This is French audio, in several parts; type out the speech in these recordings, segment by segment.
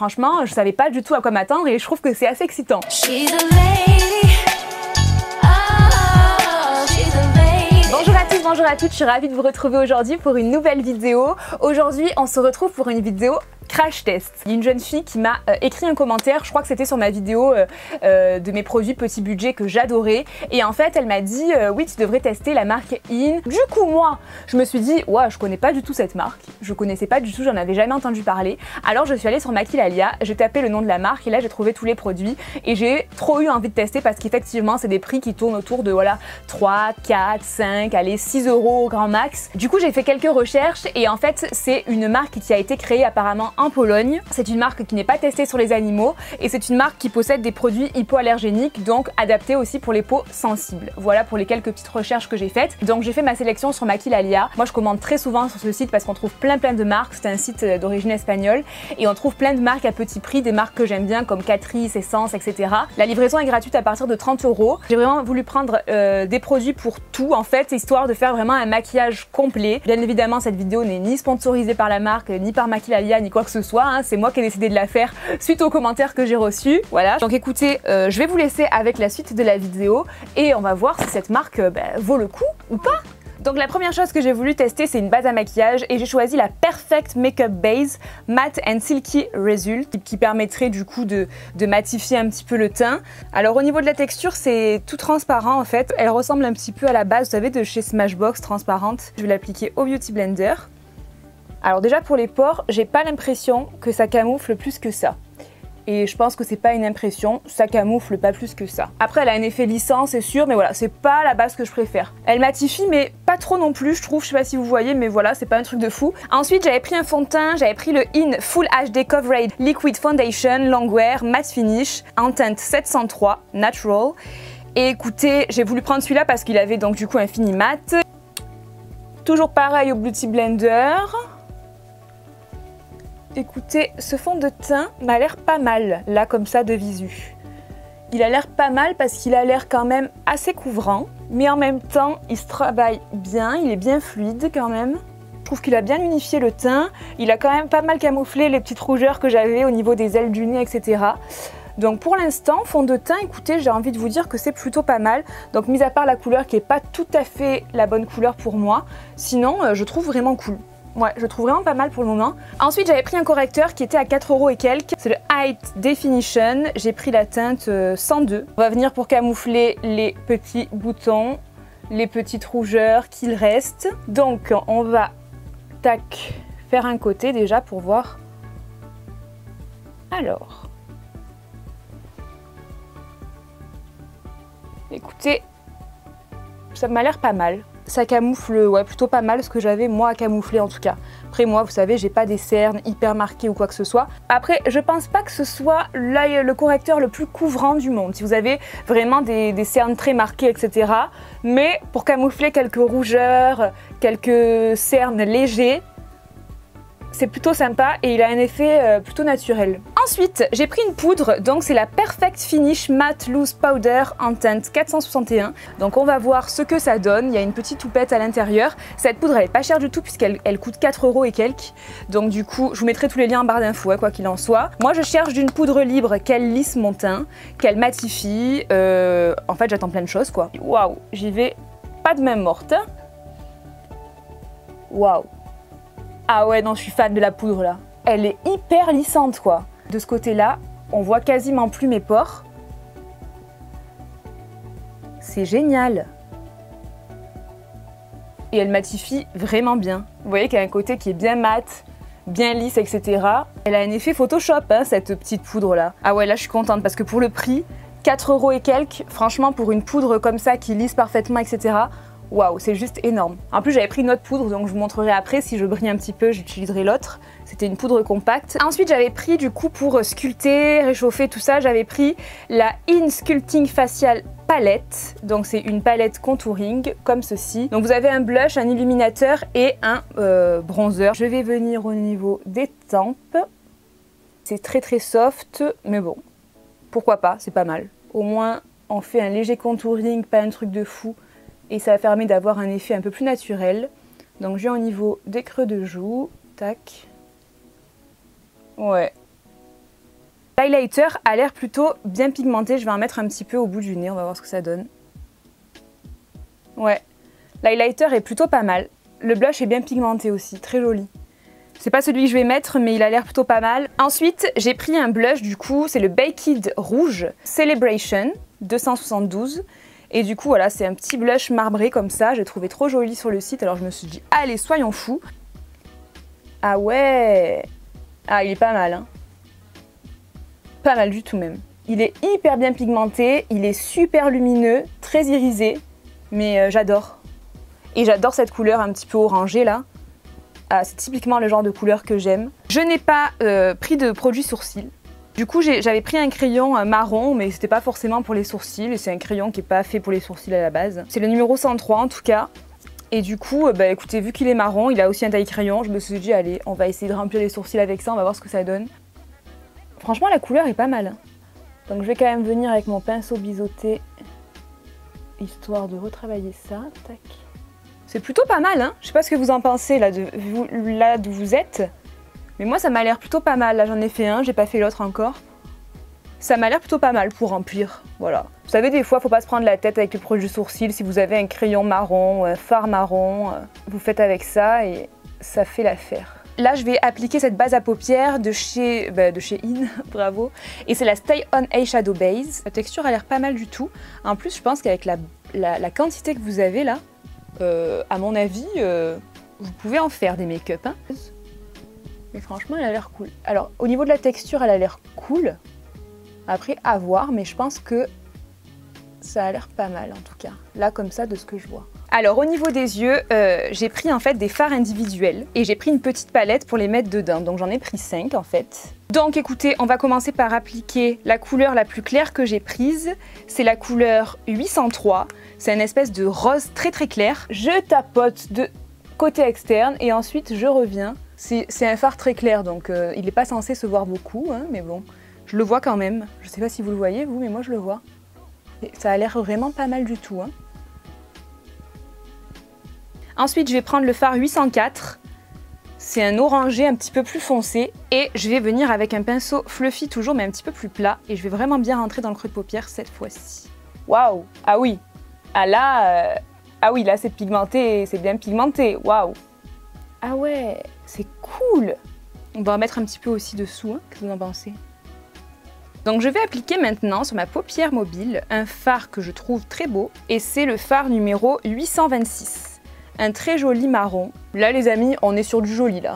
Franchement, je savais pas du tout à quoi m'attendre et je trouve que c'est assez excitant. Bonjour à toutes, je suis ravie de vous retrouver aujourd'hui pour une nouvelle vidéo. Aujourd'hui, on se retrouve pour une vidéo crash test. Il y a une jeune fille qui m'a écrit un commentaire, je crois que c'était sur ma vidéo de mes produits petit budget que j'adorais. Et en fait, elle m'a dit oui, tu devrais tester la marque In. Du coup, moi, je me suis dit, ouais, je connais pas du tout cette marque. Je connaissais pas du tout, j'en avais jamais entendu parler. Alors, je suis allée sur Maquilalia, j'ai tapé le nom de la marque et là, j'ai trouvé tous les produits. Et j'ai trop eu envie de tester parce qu'effectivement, c'est des prix qui tournent autour de voilà 3, 4, 5, allez, 6 € au grand max. Du coup, j'ai fait quelques recherches et en fait, c'est une marque qui a été créée apparemment en Pologne. C'est une marque qui n'est pas testée sur les animaux et c'est une marque qui possède des produits hypoallergéniques, donc adaptés aussi pour les peaux sensibles. Voilà pour les quelques petites recherches que j'ai faites. Donc j'ai fait ma sélection sur Maquilalia. Moi je commande très souvent sur ce site parce qu'on trouve plein de marques. C'est un site d'origine espagnole et on trouve plein de marques à petit prix, des marques que j'aime bien comme Catrice, Essence, etc. La livraison est gratuite à partir de 30 €. J'ai vraiment voulu prendre des produits pour tout en fait, histoire de faire vraiment un maquillage complet. Bien évidemment, cette vidéo n'est ni sponsorisée par la marque, ni par Maquilalia, ni quoi que ce soit, hein. C'est moi qui ai décidé de la faire suite aux commentaires que j'ai reçus. Voilà. Donc écoutez, je vais vous laisser avec la suite de la vidéo et on va voir si cette marque vaut le coup ou pas. Donc la première chose que j'ai voulu tester, c'est une base à maquillage et j'ai choisi la Perfect Makeup Base Matte and Silky Result qui permettrait du coup de matifier un petit peu le teint. Alors au niveau de la texture, c'est tout transparent en fait. Elle ressemble un petit peu à la base, vous savez, de chez Smashbox, transparente. Je vais l'appliquer au Beauty Blender. Alors déjà pour les pores, j'ai pas l'impression que ça camoufle plus que ça. Et je pense que c'est pas une impression, ça camoufle pas plus que ça. Après elle a un effet lissant c'est sûr, mais voilà, c'est pas la base que je préfère. Elle matifie mais pas trop non plus je trouve, je sais pas si vous voyez mais voilà, c'est pas un truc de fou. Ensuite j'avais pris un fond de teint, j'avais pris le In Full HD Coverage Liquid Foundation Longwear Matte Finish en teinte 703 Natural. Et écoutez, j'ai voulu prendre celui-là parce qu'il avait donc du coup un fini mat. Toujours pareil au Beauty Blender. Écoutez, ce fond de teint m'a l'air pas mal, là comme ça de visu. Il a l'air pas mal parce qu'il a l'air quand même assez couvrant, mais en même temps il se travaille bien, il est bien fluide quand même. Je trouve qu'il a bien unifié le teint, il a quand même pas mal camouflé les petites rougeurs que j'avais au niveau des ailes du nez, etc. Donc pour l'instant, fond de teint, écoutez, j'ai envie de vous dire que c'est plutôt pas mal. Donc mis à part la couleur qui est pas tout à fait la bonne couleur pour moi, sinon je trouve vraiment cool. Ouais, je trouve vraiment pas mal pour le moment. Ensuite, j'avais pris un correcteur qui était à 4 € et quelques. C'est le Height Definition. J'ai pris la teinte 102. On va venir pour camoufler les petits boutons, les petites rougeurs qu'il reste. Donc, on va tac, faire un côté déjà pour voir. Alors. Écoutez, ça m'a l'air pas mal. Ça camoufle ouais, plutôt pas mal ce que j'avais moi à camoufler en tout cas. Après moi vous savez j'ai pas des cernes hyper marquées ou quoi que ce soit. Après je pense pas que ce soit le correcteur le plus couvrant du monde. Si vous avez vraiment des cernes très marquées etc. Mais pour camoufler quelques rougeurs, quelques cernes légers, c'est plutôt sympa et il a un effet plutôt naturel. Ensuite, j'ai pris une poudre, donc c'est la Perfect Finish Matte Loose Powder en teinte 461. Donc on va voir ce que ça donne. Il y a une petite toupette à l'intérieur. Cette poudre elle est pas chère du tout puisqu'elle coûte 4 € et quelques. Donc du coup, je vous mettrai tous les liens en barre d'infos, quoi qu'il en soit. Moi je cherche d'une poudre libre qu'elle lisse mon teint, qu'elle matifie. En fait j'attends plein de choses quoi. Waouh, j'y vais pas de main morte. Waouh. Ah ouais, non, je suis fan de la poudre là. Elle est hyper lissante quoi. De ce côté-là, on voit quasiment plus mes pores. C'est génial. Et elle matifie vraiment bien. Vous voyez qu'il y a un côté qui est bien mat, bien lisse, etc. Elle a un effet Photoshop, hein, cette petite poudre là. Ah ouais, là je suis contente parce que pour le prix, 4 € et quelques, franchement pour une poudre comme ça qui lisse parfaitement, etc. Waouh, c'est juste énorme. En plus, j'avais pris une autre poudre, donc je vous montrerai après. Si je brille un petit peu, j'utiliserai l'autre. C'était une poudre compacte. Ensuite, j'avais pris du coup pour sculpter, réchauffer, tout ça, j'avais pris la In Sculpting Facial Palette. Donc c'est une palette contouring comme ceci. Donc vous avez un blush, un illuminateur et un bronzer. Je vais venir au niveau des tempes. C'est très soft, mais bon, pourquoi pas, c'est pas mal. Au moins, on fait un léger contouring, pas un truc de fou. Et ça permet d'avoir un effet un peu plus naturel. Donc je viens au niveau des creux de joues, tac. Ouais. L'highlighter a l'air plutôt bien pigmenté, je vais en mettre un petit peu au bout du nez, on va voir ce que ça donne. Ouais, l'highlighter est plutôt pas mal. Le blush est bien pigmenté aussi, très joli. C'est pas celui que je vais mettre, mais il a l'air plutôt pas mal. Ensuite, j'ai pris un blush, du coup, c'est le Baked Rouge Celebration 272. Et du coup, voilà, c'est un petit blush marbré comme ça. J'ai trouvé trop joli sur le site, alors je me suis dit, allez, soyons fous. Ah ouais! Ah, il est pas mal, hein. Pas mal du tout même. Il est hyper bien pigmenté, il est super lumineux, très irisé, mais j'adore. Et j'adore cette couleur un petit peu orangée là. Ah, c'est typiquement le genre de couleur que j'aime. Je n'ai pas pris de produit sourcils. Du coup, j'avais pris un crayon marron, mais c'était pas forcément pour les sourcils. Et c'est un crayon qui n'est pas fait pour les sourcils à la base. C'est le numéro 103 en tout cas. Et du coup, bah, écoutez, vu qu'il est marron, il a aussi un taille crayon. Je me suis dit, allez, on va essayer de remplir les sourcils avec ça, on va voir ce que ça donne. Franchement, la couleur est pas mal. Donc je vais quand même venir avec mon pinceau biseauté, histoire de retravailler ça. Tac. C'est plutôt pas mal, hein. Je sais pas ce que vous en pensez là d'où vous êtes. Mais moi ça m'a l'air plutôt pas mal. Là j'en ai fait un, j'ai pas fait l'autre encore. Ça m'a l'air plutôt pas mal pour remplir. Voilà. Vous savez, des fois faut pas se prendre la tête avec le produit sourcil. Si vous avez un crayon marron, un fard marron, vous faites avec ça et ça fait l'affaire. Là je vais appliquer cette base à paupières de chez In, bravo. Et c'est la Stay On Eyeshadow Base. La texture a l'air pas mal du tout. En plus je pense qu'avec la quantité que vous avez là, à mon avis, vous pouvez en faire des make-up. Hein. Mais franchement, elle a l'air cool. Alors, au niveau de la texture, elle a l'air cool. Après, à voir, mais je pense que ça a l'air pas mal en tout cas. Là, comme ça, de ce que je vois. Alors, au niveau des yeux, j'ai pris en fait des fards individuels. Et j'ai pris une petite palette pour les mettre dedans. Donc, j'en ai pris 5 en fait. Donc, écoutez, on va commencer par appliquer la couleur la plus claire que j'ai prise. C'est la couleur 803. C'est une espèce de rose très très clair. Je tapote de côté externe et ensuite je reviens. C'est un fard très clair, donc il n'est pas censé se voir beaucoup, hein, mais bon, je le vois quand même. Je ne sais pas si vous le voyez, vous, mais moi je le vois. Et ça a l'air vraiment pas mal du tout. Hein. Ensuite, je vais prendre le fard 804. C'est un orangé un petit peu plus foncé. Et je vais venir avec un pinceau fluffy toujours, mais un petit peu plus plat. Et je vais vraiment bien rentrer dans le creux de paupière cette fois-ci. Waouh! Ah oui! Ah là, ah oui, là c'est pigmenté, c'est bien pigmenté, waouh! Ah ouais, c'est cool! On va en mettre un petit peu aussi dessous, hein. Qu'est-ce que vous en pensez? Donc je vais appliquer maintenant sur ma paupière mobile un fard que je trouve très beau, et c'est le fard numéro 826. Un très joli marron. Là les amis, on est sur du joli là.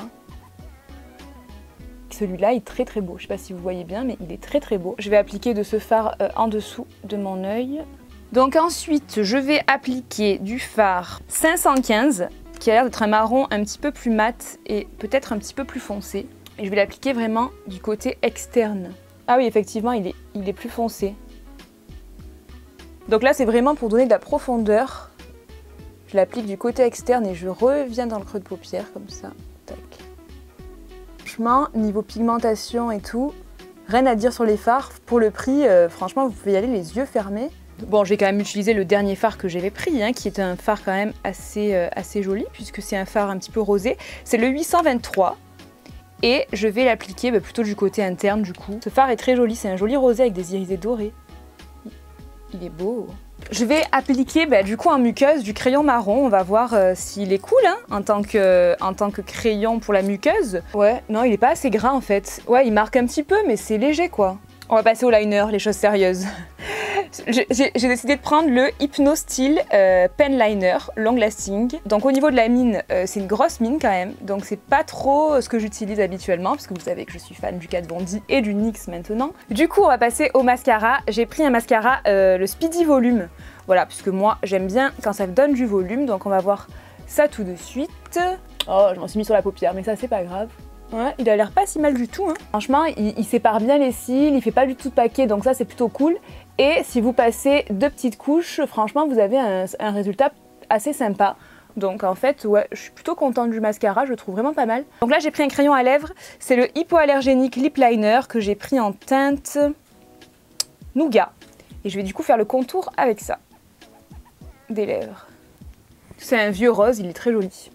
Celui-là est très très beau, je sais pas si vous voyez bien, mais il est très très beau. Je vais appliquer de ce fard en dessous de mon œil. Donc ensuite, je vais appliquer du fard 515, qui a l'air d'être un marron un petit peu plus mat et peut-être un petit peu plus foncé. Et je vais l'appliquer vraiment du côté externe. Ah oui, effectivement, il est plus foncé. Donc là, c'est vraiment pour donner de la profondeur. Je l'applique du côté externe et je reviens dans le creux de paupière, comme ça. Tac. Franchement, niveau pigmentation et tout, rien à dire sur les fards. Pour le prix, franchement, vous pouvez y aller les yeux fermés. Bon, j'ai quand même utilisé le dernier fard que j'avais pris, hein, qui est un fard quand même assez joli, puisque c'est un fard un petit peu rosé. C'est le 823. Et je vais l'appliquer plutôt du côté interne du coup. Ce fard est très joli, c'est un joli rosé avec des irisés dorés. Il est beau. Je vais appliquer du coup en muqueuse du crayon marron. On va voir s'il est cool hein, en tant que crayon pour la muqueuse. Ouais, non, il est pas assez gras en fait. Ouais, il marque un petit peu, mais c'est léger quoi. On va passer au liner, les choses sérieuses. J'ai décidé de prendre le Hypno Style Pen Liner Long Lasting. Donc au niveau de la mine, c'est une grosse mine quand même. Donc c'est pas trop ce que j'utilise habituellement, parce que vous savez que je suis fan du Kat Von D et du NYX maintenant. Du coup, on va passer au mascara. J'ai pris un mascara, le Speedy Volume. Voilà, puisque moi j'aime bien quand ça donne du volume. Donc on va voir ça tout de suite. Oh, je m'en suis mis sur la paupière, mais ça c'est pas grave. Ouais, il a l'air pas si mal du tout. Hein. Franchement, il sépare bien les cils, il fait pas du tout de paquet, donc ça c'est plutôt cool. Et si vous passez 2 petites couches, franchement, vous avez un résultat assez sympa. Donc en fait, ouais, je suis plutôt contente du mascara, je le trouve vraiment pas mal. Donc là, j'ai pris un crayon à lèvres, c'est le Hypoallergénique Lip Liner que j'ai pris en teinte Nougat. Et je vais du coup faire le contour avec ça, des lèvres. C'est un vieux rose, il est très joli.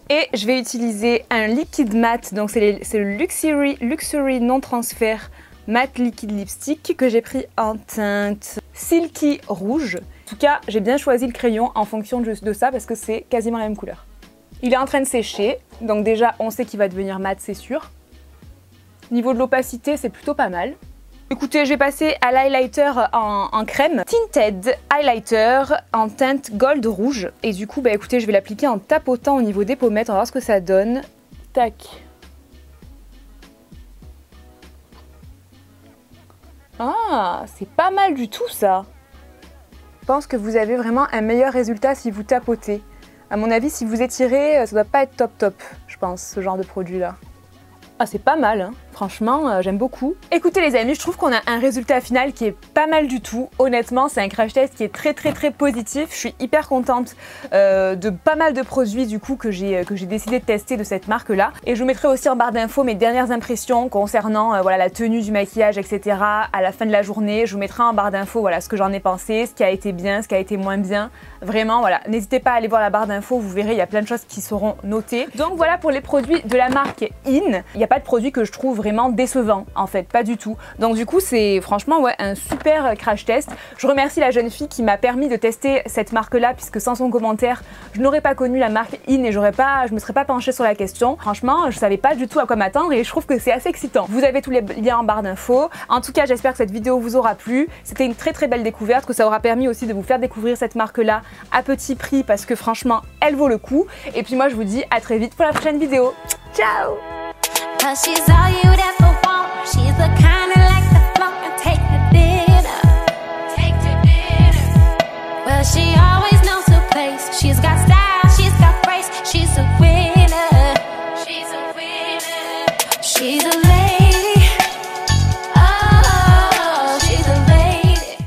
Et je vais utiliser un liquide mat, donc c'est le Luxury Non Transfert Matte Liquide Lipstick que j'ai pris en teinte Silky Rouge. En tout cas, j'ai bien choisi le crayon en fonction de ça parce que c'est quasiment la même couleur. Il est en train de sécher, donc déjà on sait qu'il va devenir mat, c'est sûr. Niveau de l'opacité, c'est plutôt pas mal. Écoutez, je vais passer à l'highlighter en crème. Tinted Highlighter en teinte gold rouge. Et du coup, bah écoutez, je vais l'appliquer en tapotant au niveau des pommettes. On va voir ce que ça donne. Tac. Ah, c'est pas mal du tout ça. Je pense que vous avez vraiment un meilleur résultat si vous tapotez. À mon avis, si vous étirez, ça doit pas être top, je pense, ce genre de produit là. Ah, c'est pas mal, hein. Franchement, j'aime beaucoup. Écoutez les amis, je trouve qu'on a un résultat final qui est pas mal du tout. Honnêtement, c'est un crash test qui est très positif. Je suis hyper contente de pas mal de produits du coup que j'ai décidé de tester de cette marque là. Et je vous mettrai aussi en barre d'infos mes dernières impressions concernant voilà, la tenue du maquillage, etc. à la fin de la journée. Je vous mettrai en barre d'infos voilà, ce que j'en ai pensé, ce qui a été bien, ce qui a été moins bien. Vraiment, voilà, n'hésitez pas à aller voir la barre d'infos, vous verrez, il y a plein de choses qui seront notées. Donc voilà pour les produits de la marque In. Il n'y a pas de produit que je trouve vraiment décevant en fait, pas du tout. Donc du coup c'est franchement ouais, un super crash test. Je remercie la jeune fille qui m'a permis de tester cette marque là puisque sans son commentaire je n'aurais pas connu la marque In et je me serais pas penchée sur la question. Franchement je savais pas du tout à quoi m'attendre et je trouve que c'est assez excitant. Vous avez tous les liens en barre d'infos. En tout cas j'espère que cette vidéo vous aura plu. C'était une très belle découverte, que ça aura permis aussi de vous faire découvrir cette marque là à petit prix parce que franchement elle vaut le coup. Et puis moi je vous dis à très vite pour la prochaine vidéo. Ciao! 'Cause she's all you'd ever want. She's the kind